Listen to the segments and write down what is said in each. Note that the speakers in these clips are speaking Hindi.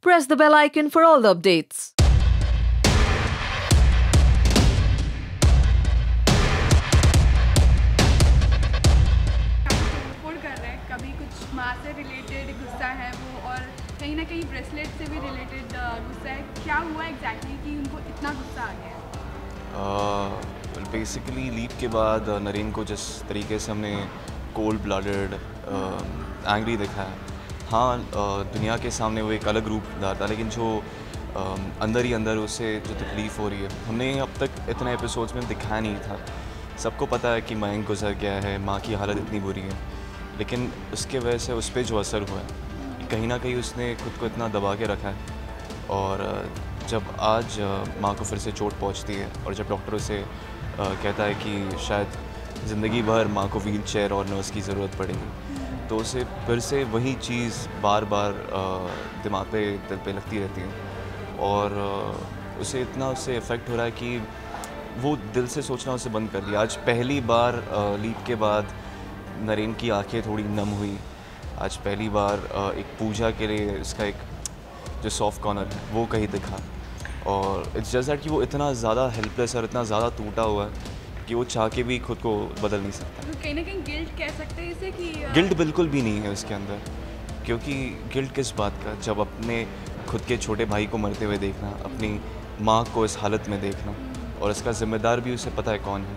press the bell icon for all the updates. कभी कुछ माँ से रिलेटेड गुस्सा है वो, और कहीं ना कहीं ब्रेसलेट से भी रिलेटेड गुस्सा है। क्या हुआ एग्जैक्टली कि उनको इतना गुस्सा आ गया? बेसिकली लीप के बाद नरेन को जिस तरीके से हमने कोल्ड ब्लडेड एंग्री दिखा है, हाँ दुनिया के सामने वो एक अलग रूप था, लेकिन जो अंदर ही अंदर उसे जो तकलीफ़ हो रही है, हमने अब तक इतने एपिसोड्स में दिखाया नहीं था। सबको पता है कि मयंक गुजर गया है, माँ की हालत इतनी बुरी है, लेकिन उसके वजह से उस पर जो असर हुआ है, कहीं ना कहीं उसने खुद को इतना दबा के रखा है। और जब आज माँ को फिर से चोट पहुँचती है और जब डॉक्टर उसे कहता है कि शायद ज़िंदगी भर माँ को व्हील चेयर और नर्स की ज़रूरत पड़ेगी, तो उसे फिर से वही चीज़ बार बार दिमाग पे दिल पे लगती रहती है और उसे इतना उससे इफ़ेक्ट हो रहा है कि वो दिल से सोचना उसे बंद कर दिया। आज पहली बार लीप के बाद नरेन की आंखें थोड़ी नम हुई। आज पहली बार एक पूजा के लिए इसका एक जो सॉफ्ट कॉर्नर है वो कहीं दिखा, और इट्स जस्ट दैट कि वो इतना ज़्यादा हेल्पलेस और इतना ज़्यादा टूटा हुआ है कि वो चाह के भी खुद को बदल नहीं सकता। तो कहीं ना कहीं गिल्ट कह सकते हैं इसे कि गिल्ट बिल्कुल भी नहीं है उसके अंदर, क्योंकि गिल्ट किस बात का, जब अपने खुद के छोटे भाई को मरते हुए देखना, अपनी माँ को इस हालत में देखना, और इसका ज़िम्मेदार भी उसे पता है कौन है,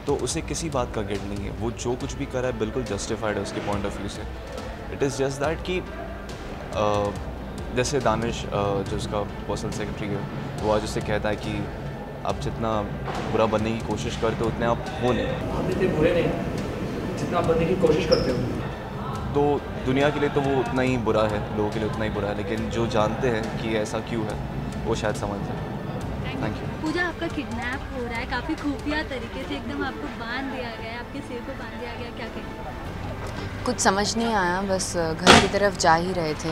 तो उसे किसी बात का गिल्ट नहीं है। वो जो कुछ भी कर रहा है बिल्कुल जस्टिफाइड है उसके पॉइंट ऑफ व्यू से। इट इज़ जस्ट दैट कि जैसे दानिश जो उसका पर्सनल सेक्रेटरी है, वो आज उससे कहता है कि आप जितना बुरा बनने की कोशिश करते हो उतने आप हो नहीं। आप इतने बुरे नहीं जितना आप बनने की कोशिश करते हो। तो दुनिया के लिए तो वो उतना ही बुरा है, लोगों के लिए उतना ही बुरा है, लेकिन जो जानते हैं कि ऐसा क्यों है वो शायद समझ जाए। Thank you. पूजा, आपका किडनैप हो रहा है, काफ़ी खुफिया तरीके से एकदम आपको बांध दिया गया है, आपके सिर को बांध दिया गया, क्या कहेंगे? कुछ समझ नहीं आया, बस घर की तरफ जा ही रहे थे,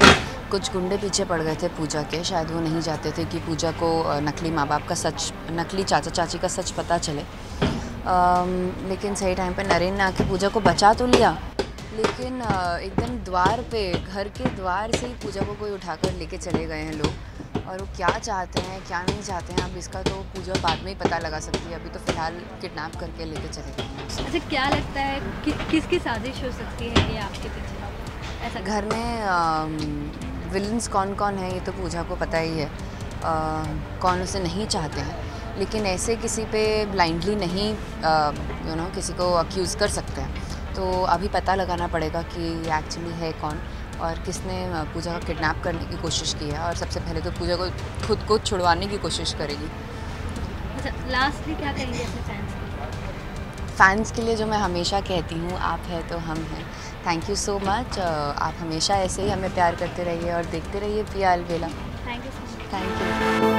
कुछ गुंडे पीछे पड़ गए थे पूजा के। शायद वो नहीं चाहते थे कि पूजा को नकली माँ बाप का सच, नकली चाचा चाची का सच पता चले। लेकिन सही टाइम पे नरेन ने आके पूजा को बचा तो लिया, लेकिन एकदम द्वार पे, घर के द्वार से ही पूजा को कोई उठाकर लेके चले गए हैं लोग। और वो क्या चाहते हैं क्या नहीं चाहते हैं अब इसका तो पूजा बाद में ही पता लगा सकती है। अभी तो फ़िलहाल किडनैप करके लेके चले गए। अच्छा, क्या लगता है कि किसकी साजिश हो सकती है ये आपके पीछे? ऐसा घर में विलन्स कौन कौन है ये तो पूजा को पता ही है, कौन उसे नहीं चाहते हैं, लेकिन ऐसे किसी पे ब्लाइंडली नहीं किसी को अक्यूज़ कर सकते हैं। तो अभी पता लगाना पड़ेगा कि ये एक्चुअली है कौन और किसने पूजा को किडनैप करने की कोशिश की है, और सबसे पहले तो पूजा को खुद को छुड़वाने की कोशिश करेगी। अच्छा, लास्टली क्या कहेंगे अपने फैंस के? फैंस के लिए जो मैं हमेशा कहती हूँ, आप है तो हम हैं। Thank you so much. आप हमेशा ऐसे ही हमें प्यार करते रहिए और देखते रहिए Piya Albela. Thank you so much. Thank you.